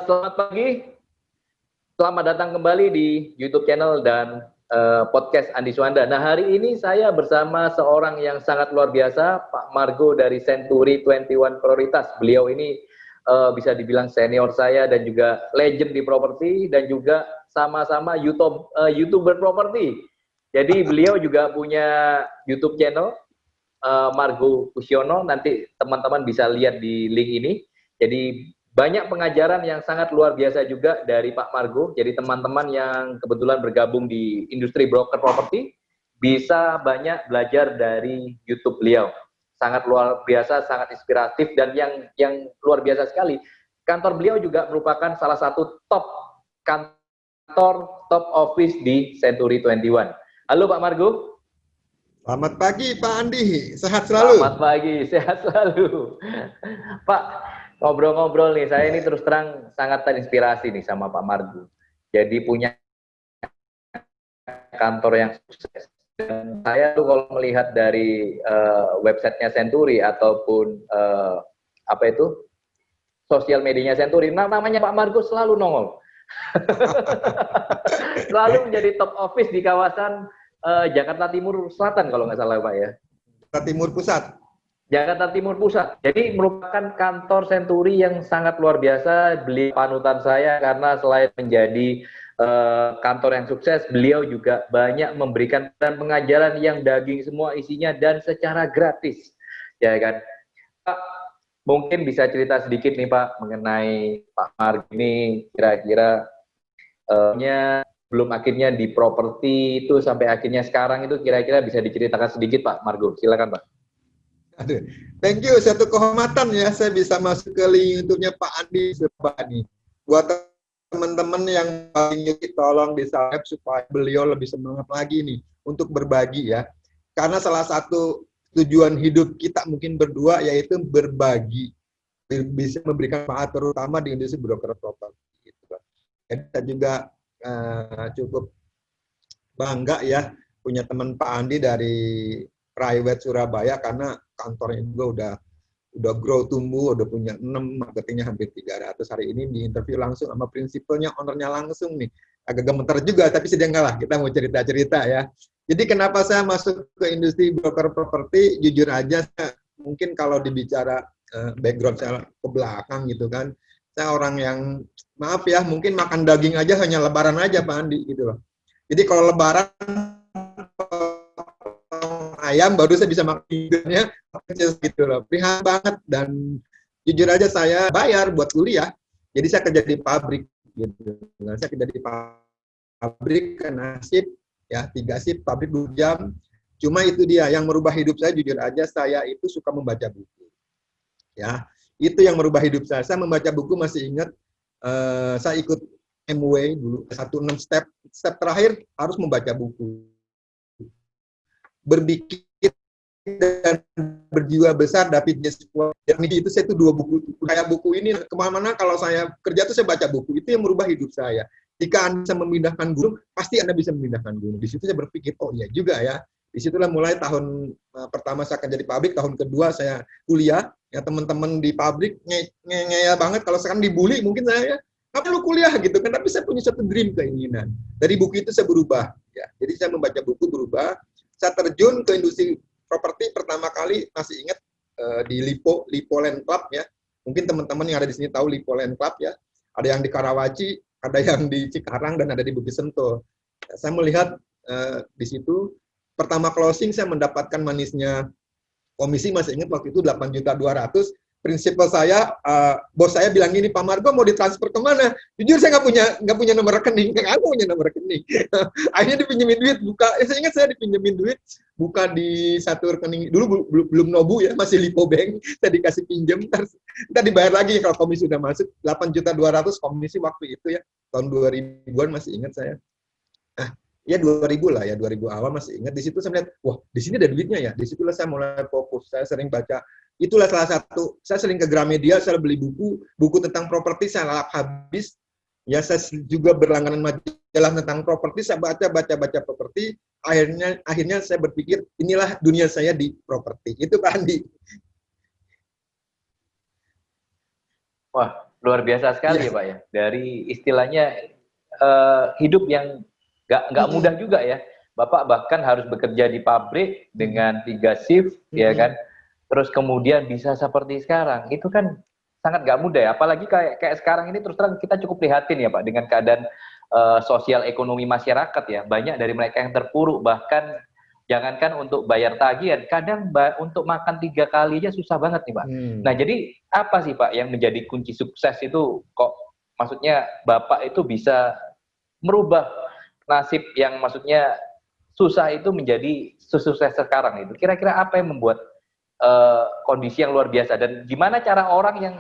Selamat pagi, selamat datang kembali di YouTube channel dan podcast Andi Suwanda. Nah, hari ini saya bersama seorang yang sangat luar biasa, Pak Margo dari Century 21 Prioritas. Beliau ini bisa dibilang senior saya dan juga legend di properti dan juga sama-sama YouTuber properti. Jadi beliau juga punya YouTube channel Margo Kusiono, nanti teman-teman bisa lihat di link ini. Jadi banyak pengajaran yang sangat luar biasa juga dari Pak Margo. Jadi teman-teman yang kebetulan bergabung di industri broker properti bisa banyak belajar dari YouTube beliau. Sangat luar biasa, sangat inspiratif, dan yang luar biasa sekali, kantor beliau juga merupakan salah satu top office di Century 21. Halo Pak Margo. Selamat pagi Pak Andi, sehat selalu. Selamat pagi, sehat selalu. Pak, ngobrol-ngobrol nih, saya ini terus terang sangat terinspirasi nih sama Pak Margo. Jadi punya kantor yang sukses. Dan saya tuh kalau melihat dari websitenya Century ataupun sosial medianya Century, namanya Pak Margo selalu nongol. Selalu menjadi top office di kawasan Jakarta Timur Selatan kalau nggak salah Pak ya. Jakarta Timur Pusat. Jakarta Timur Pusat. Jadi merupakan kantor Century yang sangat luar biasa. Beliau panutan saya karena selain menjadi kantor yang sukses, beliau juga banyak memberikan pengajaran yang daging semua isinya dan secara gratis. Ya kan. Pak, mungkin bisa cerita sedikit nih Pak mengenai Pak Margo ini, kira-kira belum akhirnya di properti itu sampai akhirnya sekarang itu kira-kira bisa diceritakan sedikit Pak Margo, silakan Pak. Aduh, thank you, satu kehormatan ya saya bisa masuk ke link YouTube-nya Pak Andi Surbani. Buat teman-teman yang paling tolong di-subscribe supaya beliau lebih semangat lagi nih untuk berbagi ya. Karena salah satu tujuan hidup kita mungkin berdua yaitu berbagi, bisa memberikan manfaat terutama di industri broker properti. Gitu. Jadi kita juga cukup bangga ya punya teman Pak Andi dari Private Surabaya karena kantornya juga udah grow tumbuh, udah punya 6, marketingnya hampir 300. Hari ini di interview langsung sama prinsipalnya, ownernya langsung nih. Agak gemeter juga, tapi sedang lah kita mau cerita-cerita ya. Jadi kenapa saya masuk ke industri broker properti, jujur aja mungkin kalau dibicara background saya ke belakang gitu kan, saya orang yang maaf ya, mungkin makan daging aja hanya lebaran aja Pak Andi gitu loh. Jadi kalau lebaran ayam baru saya bisa makan hidupnya gitu loh. Prihatin banget, dan jujur aja saya bayar buat kuliah. Jadi saya kerja di pabrik gitu. Nah, saya kerja di pabrik karena shift ya 3 shift pabrik 2 jam. Cuma itu dia yang merubah hidup saya, jujur aja saya itu suka membaca buku. Ya, itu yang merubah hidup saya. Saya membaca buku, masih ingat saya ikut MW dulu 16 step terakhir harus membaca buku. Berpikir dan berjiwa besar, David Jessup. Itu saya itu 2 buku. Kayak buku ini kemana-mana kalau saya kerja tuh saya baca buku. Itu yang merubah hidup saya. Jika Anda bisa memindahkan gunung, pasti Anda bisa memindahkan gunung. Di situ saya berpikir, oh iya juga ya. Disitulah mulai tahun pertama saya kerja di pabrik, tahun kedua saya kuliah. Ya teman-teman di pabrik ngeyel banget kalau sekarang dibully mungkin saya, apa lu kuliah gitu kan, tapi saya punya satu dream, keinginan. Dari buku itu saya berubah ya. Jadi saya membaca buku, berubah. Saya terjun ke industri properti pertama kali, masih ingat di Lipo Land Club ya. Mungkin teman-teman yang ada di sini tahu Lipo Land Club ya. Ada yang di Karawaci, ada yang di Cikarang, dan ada di Bukit Sentul. Saya melihat di situ pertama closing saya mendapatkan manisnya komisi, masih ingat waktu itu 8.200.000. Prinsipal saya, bos saya bilang gini, Pak Margo mau ditransfer kemana? Jujur saya nggak punya nomor rekening, nggak punya nomor rekening. Akhirnya dipinjemin duit, saya ingat saya dipinjemin duit, buka di satu rekening, dulu belum Nobu ya, masih Lipo Bank, saya dikasih pinjem, ntar dibayar lagi kalau komisi sudah masuk. 8.200.000 komisi waktu itu ya, tahun 2000-an masih ingat saya. Ya 2000 lah ya, 2000 awal masih ingat. Di situ saya melihat, wah di sini ada duitnya ya. Di situlah saya mulai fokus. Saya sering baca. Itulah salah satu. Saya sering ke Gramedia, saya beli buku tentang properti, saya lalap habis. Ya saya juga berlangganan majalah tentang properti. Saya baca properti. Akhirnya saya berpikir inilah dunia saya di properti. Itu Pak Andi. Wah Luar biasa sekali ya Pak ya. Dari istilahnya hidup yang nggak mudah juga ya. Bapak bahkan harus bekerja di pabrik dengan 3 shift, ya kan. Terus kemudian bisa seperti sekarang, itu kan sangat nggak mudah ya. Apalagi kayak sekarang ini terus terang kita cukup prihatin ya Pak dengan keadaan sosial ekonomi masyarakat ya. Banyak dari mereka yang terpuruk, bahkan jangankan untuk bayar tagihan, kadang untuk makan 3 kali aja susah banget nih Pak. Nah jadi apa sih Pak yang menjadi kunci sukses itu, kok maksudnya Bapak itu bisa merubah nasib yang maksudnya susah itu menjadi sukses sekarang itu. Kira-kira apa yang membuat kondisi yang luar biasa, dan gimana cara orang yang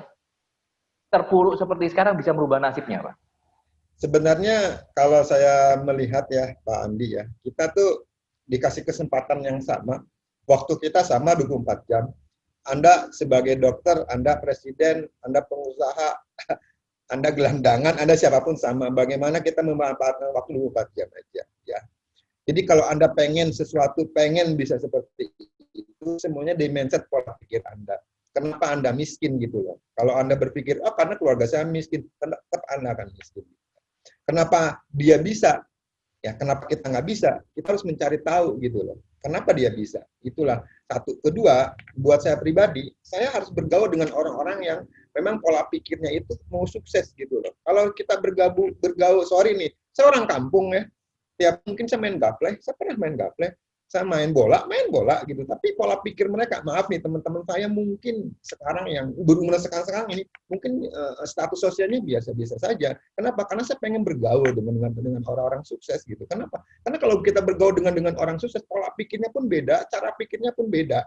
terpuruk seperti sekarang bisa merubah nasibnya, Pak? Sebenarnya kalau saya melihat ya Pak Andi ya, kita tuh dikasih kesempatan yang sama, waktu kita sama 24 jam. Anda sebagai dokter, Anda presiden, Anda pengusaha, Anda gelandangan, Anda siapapun sama. Bagaimana kita memanfaatkan waktu 24 jam aja ya. Jadi kalau Anda pengen sesuatu, pengen bisa seperti itu, semuanya di mindset pola pikir Anda. Kenapa Anda miskin gitu loh. Kalau Anda berpikir, oh karena keluarga saya miskin, tetap Anda akan miskin. Kenapa dia bisa? Ya, kenapa kita nggak bisa? Kita harus mencari tahu gitu loh. Kenapa dia bisa? Itulah satu. Kedua, buat saya pribadi, saya harus bergaul dengan orang-orang yang memang pola pikirnya itu mau sukses gitu loh. Kalau kita bergaul, sorry nih, saya orang kampung ya. Ya mungkin saya main gaple, saya pernah main gaple, saya main bola gitu. Tapi pola pikir mereka, maaf nih teman-teman saya mungkin sekarang yang berumur sekarang ini, mungkin status sosialnya biasa-biasa saja. Kenapa? Karena saya pengen bergaul dengan orang-orang sukses gitu. Kenapa? Karena kalau kita bergaul dengan orang sukses, pola pikirnya pun beda, cara pikirnya pun beda.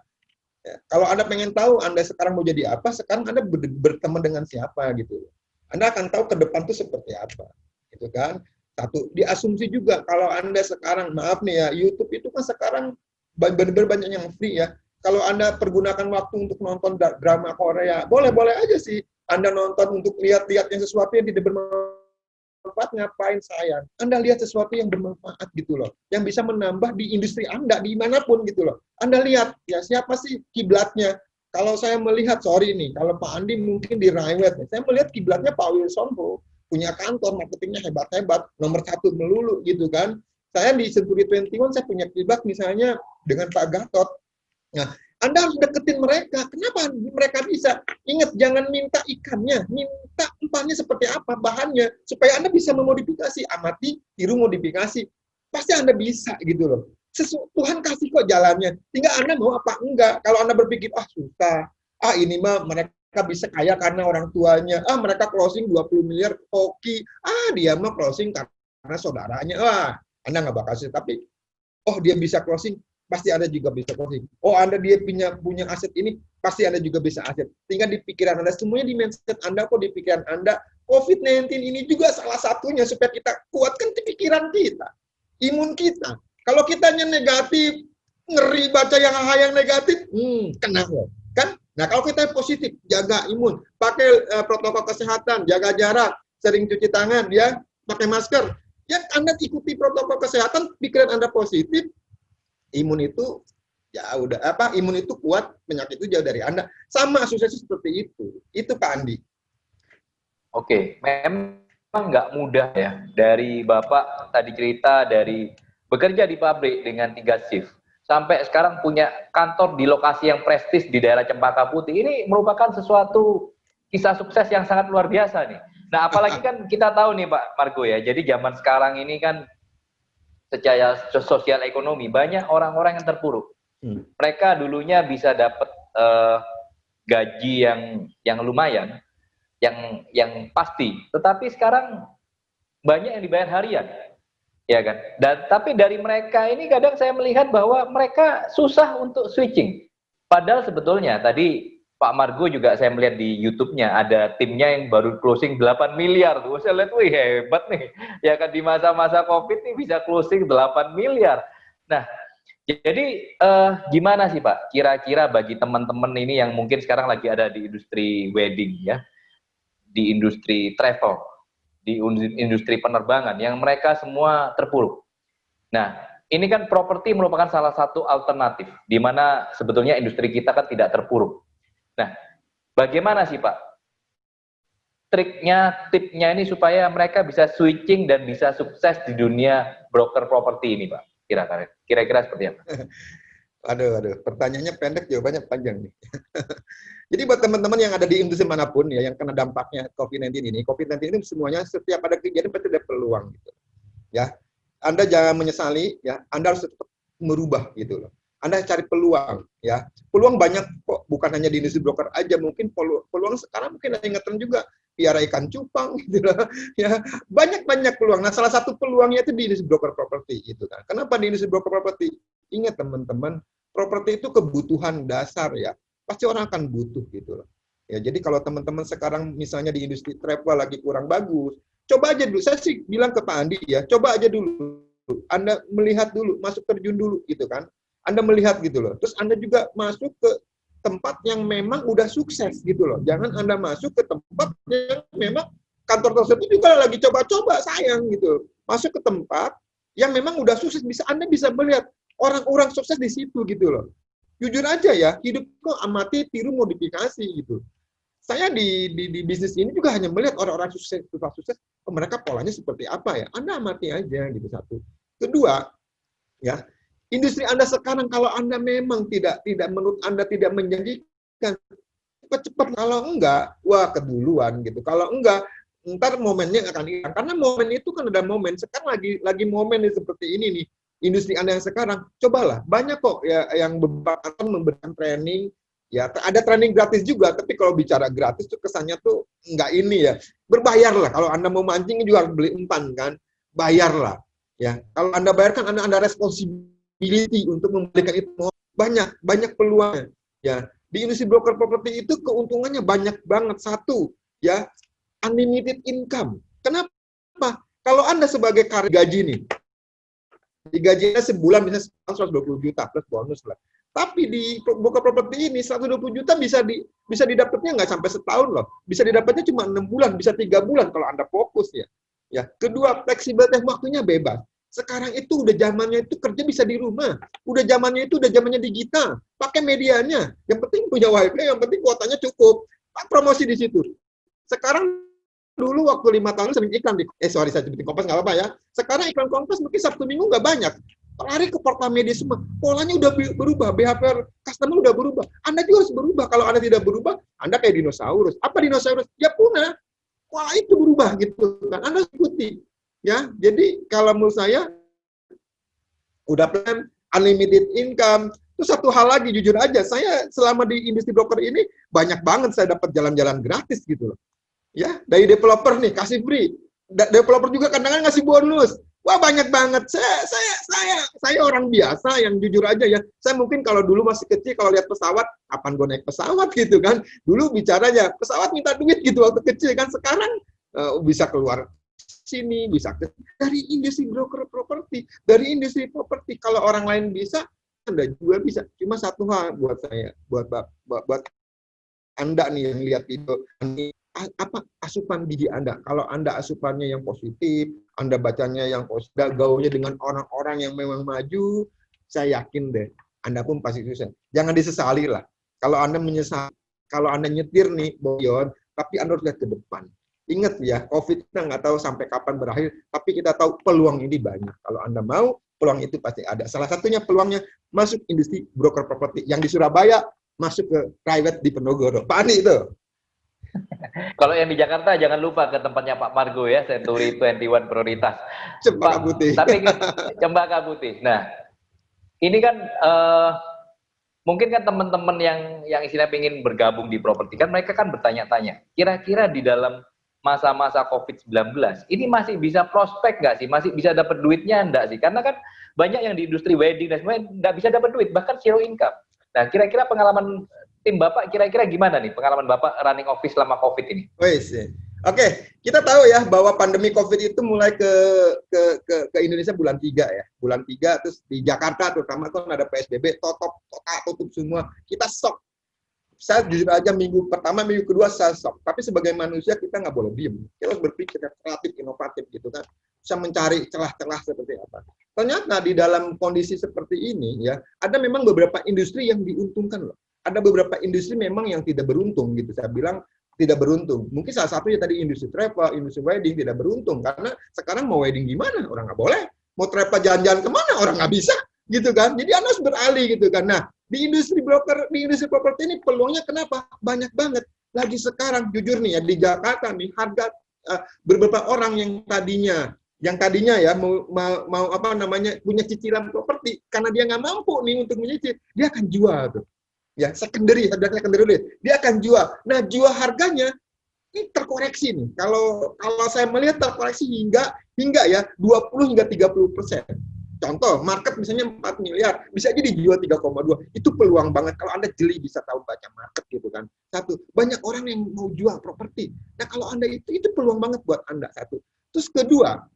Ya, kalau Anda pengen tahu Anda sekarang mau jadi apa, sekarang Anda berteman dengan siapa gitu. Anda akan tahu ke depan itu seperti apa, gitu kan? Satu, diasumsi juga kalau Anda sekarang, maaf nih ya, YouTube itu kan sekarang benar-benar banyak yang free ya. Kalau Anda pergunakan waktu untuk nonton drama Korea, boleh-boleh aja sih Anda nonton untuk lihat-lihat yang sesuatu yang tidak bermanfaat, ngapain sayang. Anda lihat sesuatu yang bermanfaat gitu loh, yang bisa menambah di industri Anda, dimanapun gitu loh. Anda lihat, ya siapa sih kiblatnya. Kalau saya melihat, sorry nih, kalau Pak Andi mungkin di Raiwet, saya melihat kiblatnya Pak Wilson Ho, punya kantor marketingnya hebat-hebat, nomor 1 melulu gitu kan. Saya di Century 21 saya punya kiblat misalnya dengan Pak Gatot. Nah, Anda harus deketin mereka. Kenapa mereka bisa? Ingat, jangan minta ikannya, minta umpannya seperti apa bahannya, supaya Anda bisa memodifikasi, amati, tiru modifikasi. Pasti Anda bisa gitu loh. Tuhan kasih kok jalannya. Tinggal Anda mau apa enggak. Kalau Anda berpikir, susah, ini mah mereka bisa kaya karena orang tuanya, mereka closing 20 miliar, hoki, dia mah closing karena saudaranya, Anda nggak bakal sih, tapi dia bisa closing, pasti Anda juga bisa closing. Dia punya aset ini, pasti Anda juga bisa aset. Tinggal di pikiran Anda, semuanya di mindset Anda kok, di pikiran Anda. COVID-19 ini juga salah satunya supaya kita kuatkan di pikiran kita, imun kita. Kalau kitanya negatif, ngeri baca yang negatif, kena loh. Kan? Nah, kalau kita positif, jaga imun, pakai protokol kesehatan, jaga jarak, sering cuci tangan, ya, pakai masker. Ya, Anda ikuti protokol kesehatan, pikiran Anda positif, imun itu imun itu kuat, penyakit itu jauh dari Anda. Sama sukses seperti itu. Itu Pak Andi. Oke, memang nggak mudah ya. Dari Bapak tadi cerita dari bekerja di pabrik dengan 3 shift, sampai sekarang punya kantor di lokasi yang prestis di daerah Cempaka Putih. Ini merupakan sesuatu kisah sukses yang sangat luar biasa nih. Nah, apalagi kan kita tahu nih Pak Margo ya, jadi zaman sekarang ini kan secara sosial ekonomi banyak orang-orang yang terpuruk. Mereka dulunya bisa dapat gaji yang lumayan, yang pasti, tetapi sekarang banyak yang dibayar harian. Ya kan. Dan tapi dari mereka ini kadang saya melihat bahwa mereka susah untuk switching. Padahal sebetulnya tadi Pak Margo juga saya melihat di YouTube-nya ada timnya yang baru closing 8 miliar tuh. Saya lihat, wih hebat nih. Ya kan, di masa-masa Covid nih bisa closing 8 miliar. Nah, jadi gimana sih Pak? Kira-kira bagi teman-teman ini yang mungkin sekarang lagi ada di industri wedding ya, di industri travel, di industri penerbangan yang mereka semua terpuruk. Nah, ini kan properti merupakan salah satu alternatif di mana sebetulnya industri kita kan tidak terpuruk. Nah, bagaimana sih Pak triknya, tipnya ini supaya mereka bisa switching dan bisa sukses di dunia broker properti ini, Pak? Kira-kira seperti apa? Aduh, pertanyaannya pendek, jawabannya panjang nih. Jadi buat teman-teman yang ada di industri manapun ya, yang kena dampaknya COVID-19 ini, COVID-19 ini semuanya setiap ada kejadian pasti ada peluang gitu. Ya, Anda jangan menyesali, ya, Anda harus tetap merubah gitu loh. Anda cari peluang, ya. Peluang banyak kok, bukan hanya di industri broker aja, mungkin peluang sekarang mungkin ada ingatan juga piara ikan cupang gitu loh. Ya, banyak peluang. Nah, salah satu peluangnya itu di industri broker properti gitu kan. Kenapa di industri broker properti? Ingat teman-teman, properti itu kebutuhan dasar ya. Pasti orang akan butuh gitu loh. Ya, jadi kalau teman-teman sekarang misalnya di industri travel lagi kurang bagus, coba aja dulu. Saya sih bilang ke Pak Andi ya, coba aja dulu. Anda melihat dulu, masuk terjun dulu gitu kan. Anda melihat gitu loh. Terus Anda juga masuk ke tempat yang memang udah sukses gitu loh. Jangan Anda masuk ke tempat yang memang kantor tersebut juga lagi coba-coba, sayang gitu. Masuk ke tempat yang memang udah sukses, Anda bisa melihat orang-orang sukses di situ gitu loh. Jujur aja ya, hidup kok amati, tiru, modifikasi gitu. Saya di bisnis ini juga hanya melihat orang-orang sukses, mereka polanya seperti apa ya. Anda amati aja gitu, satu. Kedua, ya, industri Anda sekarang kalau Anda memang tidak menurut Anda tidak menjanjikan, cepat-cepat. Kalau enggak, wah keduluan gitu. Kalau enggak, ntar momennya akan hilang. Karena momen itu kan ada momen. Sekarang lagi momen seperti ini nih. Industri Anda yang sekarang, cobalah. Banyak kok ya yang akan memberikan training. Ya, ada training gratis juga, tapi kalau bicara gratis tuh kesannya tuh enggak ini ya. Berbayarlah. Kalau Anda mau mancing juga harus beli umpan kan. Bayarlah. Ya, kalau Anda bayarkan, Anda responsibility untuk memberikan itu. Banyak peluang. Ya, di industri broker properti itu keuntungannya banyak banget. Satu, ya, unlimited income. Kenapa? Kalau Anda sebagai karyawan gaji nih, digajinya sebulan bisa 120 juta plus bonus lah. Tapi di broker properti ini 120 juta bisa didapatnya nggak sampai setahun loh. Bisa didapatnya cuma 6 bulan, bisa 3 bulan kalau Anda fokus ya. Ya, kedua, fleksibilitas waktunya bebas. Sekarang itu udah zamannya itu kerja bisa di rumah. Udah zamannya digital. Pakai medianya. Yang penting punya wifi, yang penting kuotanya cukup. Pak promosi di situ. Sekarang dulu waktu 5 tahun sering iklan saya sebutin Kompas nggak apa-apa ya. Sekarang iklan Kompas mungkin Sabtu Minggu nggak banyak. Lari ke portal media semua. Polanya udah berubah, behavior customer udah berubah. Anda juga harus berubah. Kalau Anda tidak berubah, Anda kayak dinosaurus. Apa dinosaurus? Ya punah. Pola itu berubah gitu kan. Anda ikuti. Ya, jadi kalau menurut saya udah plan unlimited income. Terus satu hal lagi, jujur aja, saya selama di industri broker ini banyak banget saya dapat jalan-jalan gratis gitu loh. Ya, dari developer nih kasih free. Developer juga kadang-kadang ngasih bonus. Wah, banyak banget. Saya orang biasa yang jujur aja ya. Saya mungkin kalau dulu masih kecil kalau lihat pesawat, kapan gue naik pesawat gitu kan. Dulu bicaranya pesawat minta duit gitu waktu kecil kan. Sekarang bisa keluar sini, bisa dari industri broker properti, dari industri properti. Kalau orang lain bisa, Anda juga bisa. Cuma satu hal buat saya, buat Anda nih yang lihat video ini, apa asupan gigi Anda? Kalau Anda asupannya yang positif, Anda bacanya yang positif, gaulnya dengan orang-orang yang memang maju, saya yakin deh, Anda pun pasti sukses. Jangan disesali lah. Kalau Anda menyesal, kalau Anda nyetir nih, Boyon, tapi Anda harus lihat ke depan. Ingat ya, COVID kita nggak tahu sampai kapan berakhir, tapi kita tahu peluang ini banyak. Kalau Anda mau, peluang itu pasti ada. Salah satunya peluangnya masuk industri broker properti. Yang di Surabaya, masuk ke private di Penogoro. Pak Andi itu. Kalau yang di Jakarta jangan lupa ke tempatnya Pak Margo ya, Century 21 Prioritas. Cempaka Putih. Tapi Cempaka Putih. Nah, ini kan mungkin kan teman-teman yang istilahnya ingin bergabung di properti kan mereka kan bertanya-tanya, kira-kira di dalam masa-masa COVID-19 ini masih bisa prospek nggak sih? Masih bisa dapat duitnya enggak sih? Karena kan banyak yang di industri wedding dan semuanya nggak bisa dapat duit, bahkan zero income. Nah, kira-kira pengalaman tim Bapak kira-kira gimana nih pengalaman Bapak running office selama COVID ini? Oke, kita tahu ya bahwa pandemi COVID itu mulai ke Indonesia bulan 3 ya. Bulan 3 terus di Jakarta terutama kan ada PSBB, tutup semua. Kita shock. Saya jujur aja minggu pertama, minggu kedua saya shock. Tapi sebagai manusia kita nggak boleh diem. Kita harus berpikir kreatif, inovatif gitu kan. Bisa mencari celah-celah seperti apa. Ternyata di dalam kondisi seperti ini ya, ada memang beberapa industri yang diuntungkan loh. Ada beberapa industri memang yang tidak beruntung gitu. Saya bilang tidak beruntung. Mungkin salah satunya tadi industri travel, industri wedding tidak beruntung karena sekarang mau wedding gimana orang nggak boleh, mau travel jalan-jalan kemana orang nggak bisa, gitu kan? Jadi Anda harus beralih gitu kan. Nah di industri broker, di industri properti ini peluangnya kenapa banyak banget. Lagi sekarang jujur nih ya di Jakarta nih harga beberapa orang yang tadinya ya mau apa namanya punya cicilan properti karena dia nggak mampu nih untuk menyicil, dia akan jual tuh ya secondary, harga secondary dia akan jual. Nah jual harganya ini terkoreksi nih. Kalau saya melihat terkoreksi hingga ya 20 hingga 30%. Contoh, market misalnya 4 miliar, bisa jadi dijual 3,2. Itu peluang banget kalau Anda jeli bisa tahu baca market gitu kan. Satu, banyak orang yang mau jual properti. Nah, kalau Anda itu peluang banget buat Anda satu. Terus kedua,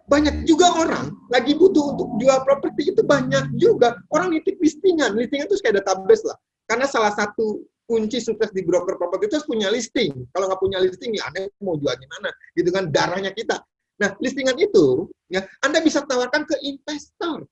banyak juga orang lagi butuh untuk jual properti, itu banyak juga orang nitip listingan itu kayak database lah. Karena salah satu kunci sukses di broker properti itu harus punya listing. Kalau nggak punya listing, ya Anda mau jual gimana? Gitu kan, darahnya kita. Nah, listingan itu, ya Anda bisa tawarkan ke investor.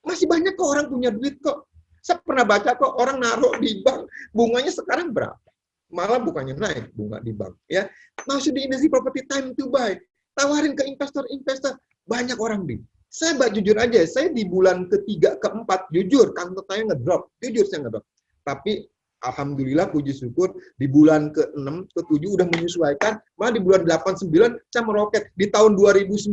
Masih banyak kok orang punya duit kok. Saya pernah baca kok orang naruh di bank, bunganya sekarang berapa? Malah bukannya naik bunga di bank. Ya, masuk di industri property, time to buy. Tawarin ke investor-investor, banyak orang beli. Saya jujur aja, saya di bulan ketiga, keempat, jujur, kantor saya ngedrop. Jujur saya ngedrop. Tapi alhamdulillah puji syukur di bulan ke-6, ke-7 udah menyesuaikan, malah di bulan 8, 9 saya meroket. Di tahun 2019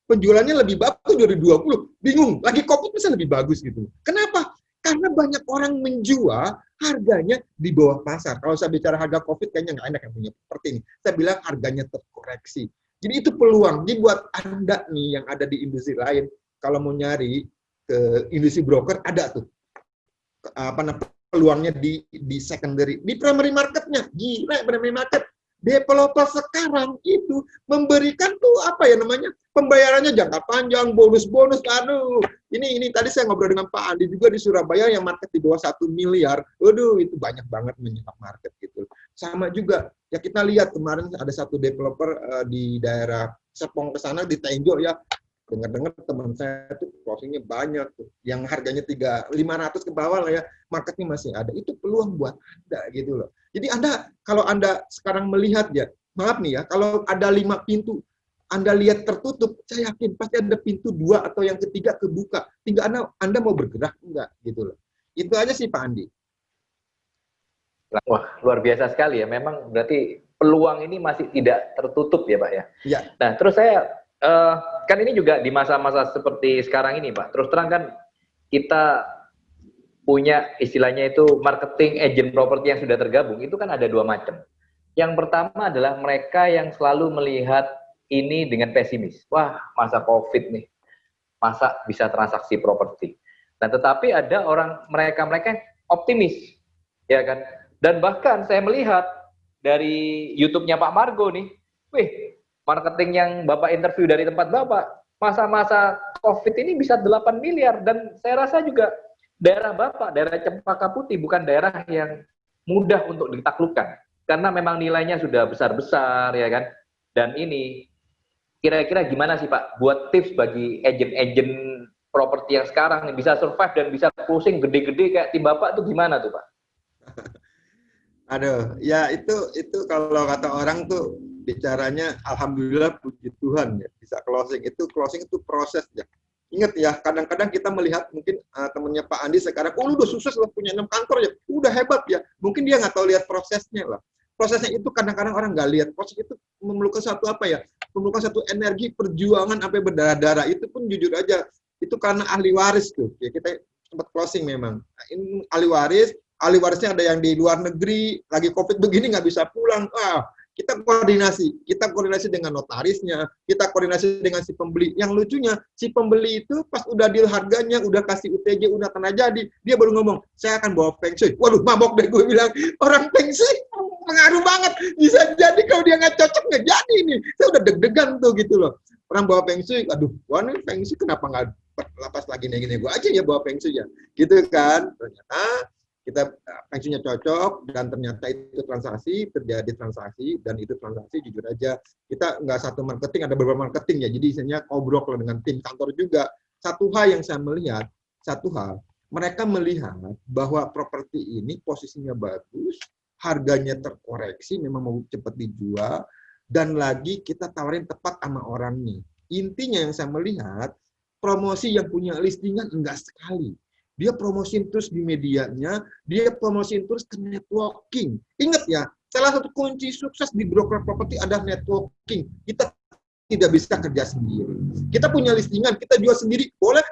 penjualannya lebih bagus dari 2020. Bingung, lagi Covid bisa lebih bagus gitu. Kenapa? Karena banyak orang menjual harganya di bawah pasar. Kalau saya bicara harga Covid kayaknya nggak enak yang punya seperti ini. Saya bilang harganya terkoreksi. Jadi itu peluang. Jadi buat Anda nih yang ada di industri lain, kalau mau nyari ke industri broker ada tuh peluangnya di secondary, di primary marketnya. Gila, primary market. Developer sekarang itu memberikan tuh apa ya namanya, pembayarannya jangka panjang, bonus-bonus. Aduh, ini tadi saya ngobrol dengan Pak Andi juga di Surabaya yang market di bawah 1 miliar. Waduh, itu banyak banget menyerap market gitu. Sama juga ya kita lihat kemarin ada satu developer di daerah Serpong ke sana di Tenjo ya. Dengar-dengar teman saya tuh closingnya banyak tuh, yang harganya 500 ke bawah lah ya, marketnya masih ada. Itu peluang buat Anda gitu loh. Jadi Anda, kalau Anda sekarang melihat ya, maaf nih ya, kalau ada 5 pintu, Anda lihat tertutup, saya yakin pasti ada pintu 2 atau yang ketiga kebuka. Tinggal Anda mau bergerak enggak gitu loh. Itu aja sih Pak Andi. Wah, luar biasa sekali ya. Memang berarti peluang ini masih tidak tertutup ya Pak ya. Ya. Nah, terus saya kan ini juga di masa-masa seperti sekarang ini Pak, terus terang kan kita punya istilahnya itu marketing agent properti yang sudah tergabung, itu kan ada 2 macam. Yang pertama adalah mereka yang selalu melihat ini dengan pesimis. Wah, masa COVID nih, masa bisa transaksi properti. Nah, tetapi ada mereka yang optimis, ya kan? Dan bahkan saya melihat dari YouTube-nya Pak Margo nih, wih, marketing yang Bapak interview dari tempat Bapak, masa-masa COVID ini bisa 8 miliar. Dan saya rasa juga daerah Bapak, daerah Cempaka Putih, bukan daerah yang mudah untuk ditaklukkan. Karena memang nilainya sudah besar-besar, ya kan. Dan ini, kira-kira gimana sih Pak, buat tips bagi agent-agent properti yang sekarang bisa survive dan bisa closing gede-gede kayak tim Bapak tuh gimana tuh Pak? Aduh, ya itu kalau kata orang tuh bicaranya alhamdulillah puji Tuhan ya bisa closing. Closing itu proses ya. Ingat ya, kadang-kadang kita melihat mungkin temennya Pak Andi sekarang, lu udah sukses loh punya 6 kantor ya, udah hebat ya. Mungkin dia nggak tahu lihat prosesnya lah. Prosesnya itu kadang-kadang orang nggak lihat. Proses itu memerlukan satu apa ya? Memerlukan satu energi perjuangan sampai berdarah-darah. Itu pun jujur aja, itu karena ahli waris tuh. Ya kita sempat closing memang. Nah, ini ahli warisnya ada yang di luar negeri, lagi COVID begini nggak bisa pulang. Kita koordinasi dengan notarisnya, kita koordinasi dengan si pembeli. Yang lucunya, si pembeli itu pas udah deal harganya, udah kasih UTJ, udah tanah jadi, dia baru ngomong, saya akan bawa Feng Shui. Waduh, mabok deh gue bilang, orang Feng Shui pengaruh banget. Bisa jadi kalau dia nggak cocok, nggak jadi nih. Saya udah deg-degan tuh gitu loh. Orang bawa Feng Shui, aduh, wah nih Feng Shui kenapa nggak lapas lagi nego-nego aja ya bawa Feng Shui ya. Gitu kan. Ternyata kita Feng Shui-nya cocok dan ternyata itu terjadi transaksi dan itu transaksi jujur aja kita nggak satu marketing, ada beberapa marketing ya, jadi isinya ngobrol dengan tim kantor juga. Satu hal yang saya melihat, mereka melihat bahwa properti ini posisinya bagus, harganya terkoreksi, memang mau cepat dijual, dan lagi kita tawarin tepat sama orangnya. Intinya yang saya melihat, promosi yang punya listingan enggak sekali. Dia promosiin terus di medianya, dia promosiin terus ke networking. Ingat ya, salah satu kunci sukses di broker properti adalah networking. Kita tidak bisa kerja sendiri. Kita punya listingan, kita jual sendiri, boleh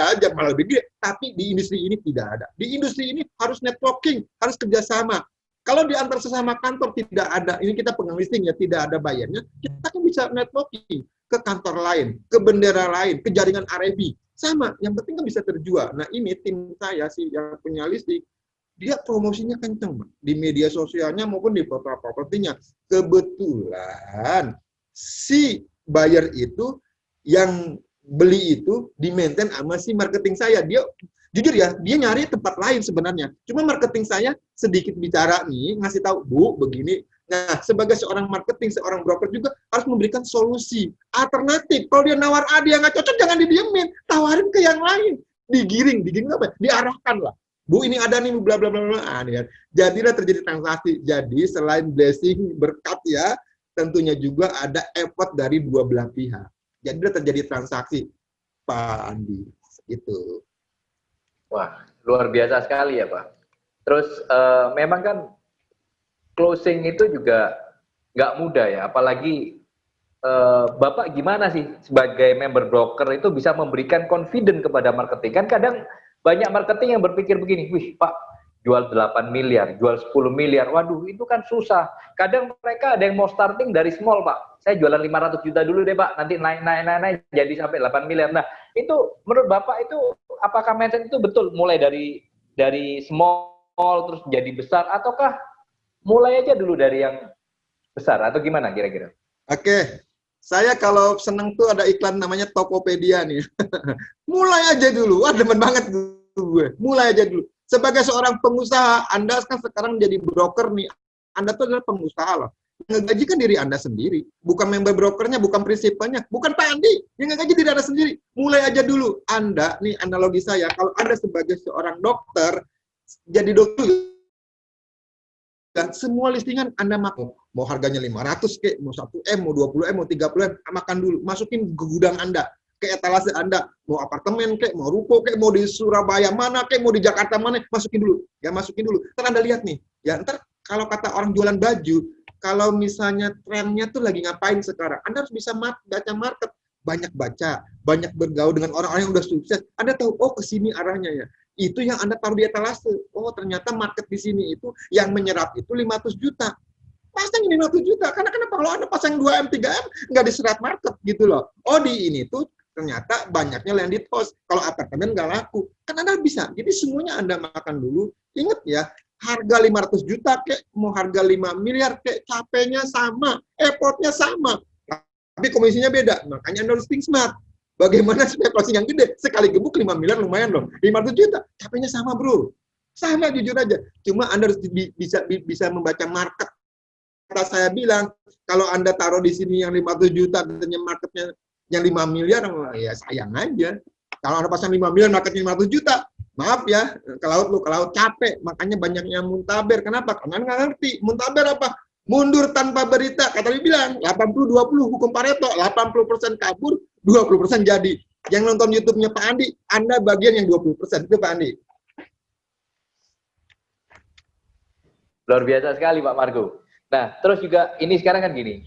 aja, malah lebih gede. Tapi di industri ini tidak ada. Di industri ini harus networking, harus kerjasama. Kalau di antar sesama kantor tidak ada, ini kita pegang listing ya, tidak ada bayarnya, kita kan bisa networking ke kantor lain, ke bendera lain, ke jaringan RFI. Sama, yang penting kan bisa terjual. Nah ini tim saya sih yang punya listing, dia promosinya kenceng di media sosialnya maupun di portal propertinya. Kebetulan si buyer itu yang beli itu di-maintain sama si marketing saya. Dia jujur ya, dia nyari tempat lain sebenarnya. Cuma marketing saya sedikit bicara nih, ngasih tahu, Bu, begini. Nah, sebagai seorang marketing, seorang broker juga harus memberikan solusi alternatif. Kalau dia nawar A, dia nggak cocok, jangan didiemin. Tawarin ke yang lain. Digiring apa? Diarahkan lah. Bu, ini ada nih, bla bla bla bla. Jadilah terjadi transaksi. Jadi selain blessing berkat ya, tentunya juga ada effort dari dua belah pihak. Jadilah terjadi transaksi, Pak Andi. Itu. Wah, luar biasa sekali ya Pak. Terus memang kan closing itu juga nggak mudah ya, apalagi Bapak gimana sih sebagai member broker itu bisa memberikan confident kepada marketing? Kan kadang banyak marketing yang berpikir begini, wih Pak, jual 8 miliar, jual 10 miliar, waduh itu kan susah. Kadang mereka ada yang mau starting dari small Pak, saya jualan 500 juta dulu deh Pak, nanti naik jadi sampai 8 miliar. Nah itu menurut Bapak itu apakah mindset itu betul mulai dari small terus jadi besar, ataukah mulai aja dulu dari yang besar, atau gimana kira-kira? Oke, saya kalau seneng tuh ada iklan namanya Tokopedia nih. Mulai aja dulu, wah demen banget gue. Mulai aja dulu. Sebagai seorang pengusaha, Anda kan sekarang jadi broker nih. Anda tuh adalah pengusaha loh. Ngegaji kan diri Anda sendiri. Bukan member brokernya, bukan prinsipalnya. Bukan Pak Andi. Yang ngegaji diri Anda sendiri. Mulai aja dulu. Anda, nih analogi saya, kalau Anda sebagai seorang dokter, jadi dokter, dan semua listingan Anda mau harganya 500 kek, mau 1M, mau 20M, mau 30M, makan dulu, masukin ke gudang Anda, ke etalase Anda, mau apartemen kek, mau ruko kek, mau di Surabaya mana kek, mau di Jakarta mana, masukin dulu. Ya masukin dulu. Ntar Anda lihat nih, ya ntar kalau kata orang jualan baju, kalau misalnya trennya tuh lagi ngapain sekarang, Anda harus bisa baca market, banyak baca, banyak bergaul dengan orang-orang yang udah sukses. Anda tahu, oh kesini arahnya ya. Itu yang Anda taruh di etalase. Oh, ternyata market di sini itu yang menyerap itu 500 juta. Pasang 500 juta. Karena kenapa? Kalau Anda pasang 2M, 3M, nggak diserap market gitu loh. Oh, di ini tuh ternyata banyaknya landed house. Kalau apartemen nggak laku. Kan Anda bisa. Jadi semuanya Anda makan dulu. Ingat ya, harga 500 juta kek, mau harga 5 miliar kek, capeknya sama, effortnya sama. Tapi komisinya beda. Makanya Anda harus think smart. Bagaimana supaya closing yang gede? Sekali gebuk 5 miliar lumayan loh. 500 juta, capeknya sama bro. Sama jujur aja. Cuma Anda harus bisa membaca market. Kata saya bilang, kalau Anda taruh di sini yang 500 juta, katanya marketnya yang 5 miliar, ya sayang aja. Kalau Anda pasang 5 miliar, marketnya 500 juta, maaf ya, ke laut capek. Makanya banyak yang muntaber. Kenapa? Karena nggak ngerti. Muntaber apa? Mundur tanpa berita. Kata dia bilang, 80-20 hukum Pareto, 80% kabur, 20% jadi. Yang nonton YouTube-nya Pak Andi, Anda bagian yang 20%. Itu Pak Andi. Luar biasa sekali Pak Margo. Nah, terus juga ini sekarang kan gini,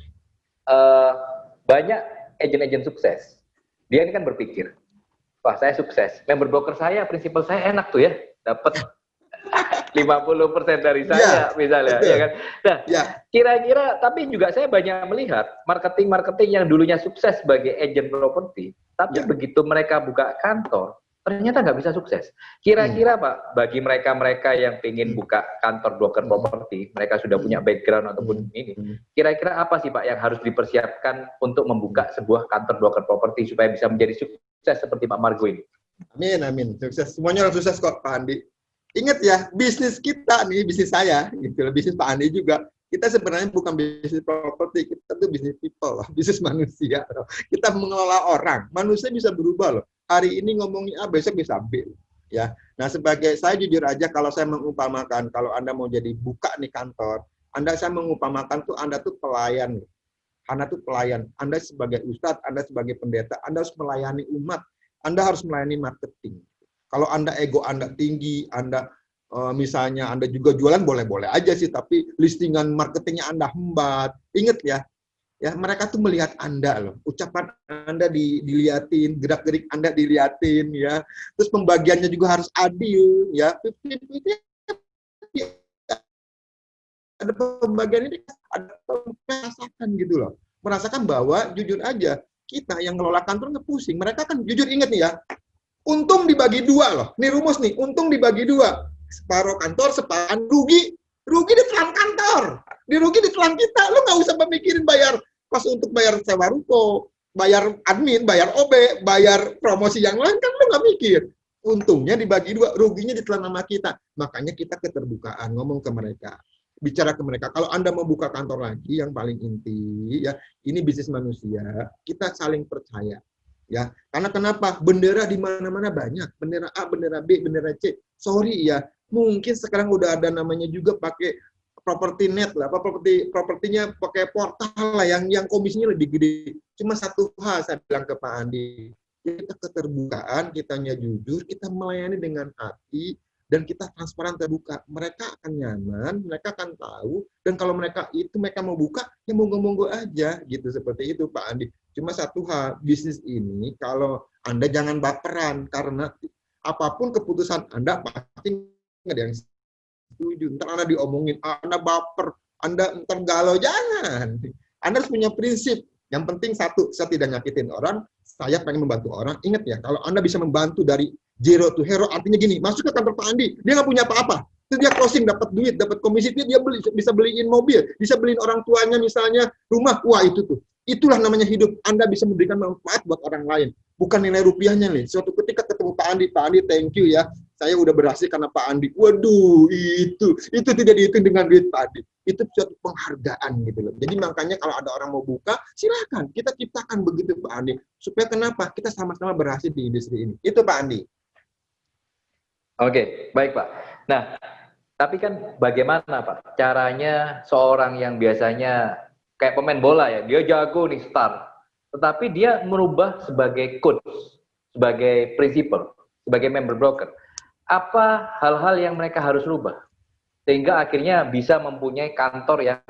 banyak agen-agen sukses. Dia ini kan berpikir, wah saya sukses, member broker saya, prinsipal saya enak tuh ya, dapat 50% dari saya misalnya, ya kan. Nah, kira-kira tapi juga saya banyak melihat marketing yang dulunya sukses sebagai agent properti, tapi begitu mereka buka kantor, ternyata nggak bisa sukses. Kira-kira Pak, bagi mereka-mereka yang ingin buka kantor broker properti, mereka sudah punya background ataupun ini, kira-kira apa sih Pak yang harus dipersiapkan untuk membuka sebuah kantor broker properti supaya bisa menjadi sukses seperti Pak Margo ini? Amin, amin. Sukses. Semuanya orang sukses kok Pak Andi. Ingat ya, bisnis kita nih, bisnis saya, gitu, bisnis Pak Andi juga, kita sebenarnya bukan bisnis properti, kita tuh bisnis people loh, bisnis manusia loh. Kita mengelola orang, manusia bisa berubah loh. Hari ini ngomongin A, besok bisa B. Ya. Nah, sebagai saya jujur aja kalau saya mengumpamakan kalau Anda mau jadi buka nih kantor, saya mengumpamakan tuh Anda tuh pelayan. Anda tuh pelayan. Anda sebagai ustadz, Anda sebagai pendeta, Anda harus melayani umat. Anda harus melayani marketing. Kalau Anda ego Anda tinggi, Anda misalnya Anda juga jualan boleh-boleh aja sih, tapi listingan marketingnya Anda hembat. Ingat ya mereka tuh melihat Anda loh, ucapan Anda diliatin, gerak-gerik Anda diliatin ya, terus pembagiannya juga harus adil ya, ada pembagian ini, ada merasakan gitu loh, merasakan bahwa jujur aja kita yang ngelola kantor ngepusing, mereka kan jujur inget nih ya, untung dibagi dua loh, ini rumus nih, untung dibagi dua, separuh kantor, separuh rugi ditelan kantor, rugi ditelan kita, lu nggak usah memikirin bayar pas untuk bayar sewa ruko, bayar admin, bayar OB, bayar promosi yang lain kan lu nggak mikir. Untungnya dibagi dua, ruginya ditelan sama kita. Makanya kita keterbukaan ngomong ke mereka, bicara ke mereka. Kalau Anda mau buka kantor lagi, yang paling inti ya, ini bisnis manusia, kita saling percaya. Ya, karena kenapa? Bendera di mana-mana banyak, bendera A, bendera B, bendera C. Sorry ya, mungkin sekarang udah ada namanya juga pakai properti net lah, propertinya pakai portal lah yang komisinya lebih gede. Cuma satu hal saya bilang ke Pak Andi, kita keterbukaan, kitanya jujur, kita melayani dengan hati, dan kita transparan terbuka. Mereka akan nyaman, mereka akan tahu, dan kalau mereka mau buka, ya monggo-monggo aja, gitu, seperti itu Pak Andi. Cuma satu hal, bisnis ini, kalau Anda jangan baperan, karena apapun keputusan Anda, pasti nggak ada yang setuju. Ntar Anda diomongin, Anda baper, Anda ntar galau, jangan. Anda harus punya prinsip. Yang penting satu, saya tidak nyakitin orang, saya pengen membantu orang. Ingat ya, kalau Anda bisa membantu dari zero to hero, artinya gini, masuk ke kantor Pak Andi, dia nggak punya apa-apa. Terus dia closing, dapat duit, dapat komisi, dia bisa beliin mobil, bisa beliin orang tuanya misalnya rumah. Wah, itu tuh. Itulah namanya hidup. Anda bisa memberikan manfaat buat orang lain. Bukan nilai rupiahnya nih. Suatu ketika ketemu Pak Andi, thank you ya. Saya udah berhasil karena Pak Andi. Waduh, itu tidak dihitung dengan duit Pak Andi. Itu suatu penghargaan gitu loh. Jadi makanya kalau ada orang mau buka, silakan kita ciptakan begitu Pak Andi. Supaya kenapa? Kita sama-sama berhasil di industri ini. Itu Pak Andi. Oke, baik Pak. Nah, tapi kan bagaimana Pak caranya seorang yang biasanya kayak pemain bola ya, dia jago nih star, tetapi dia merubah sebagai coach, sebagai principal, sebagai member broker. Apa hal-hal yang mereka harus rubah sehingga akhirnya bisa mempunyai kantor yang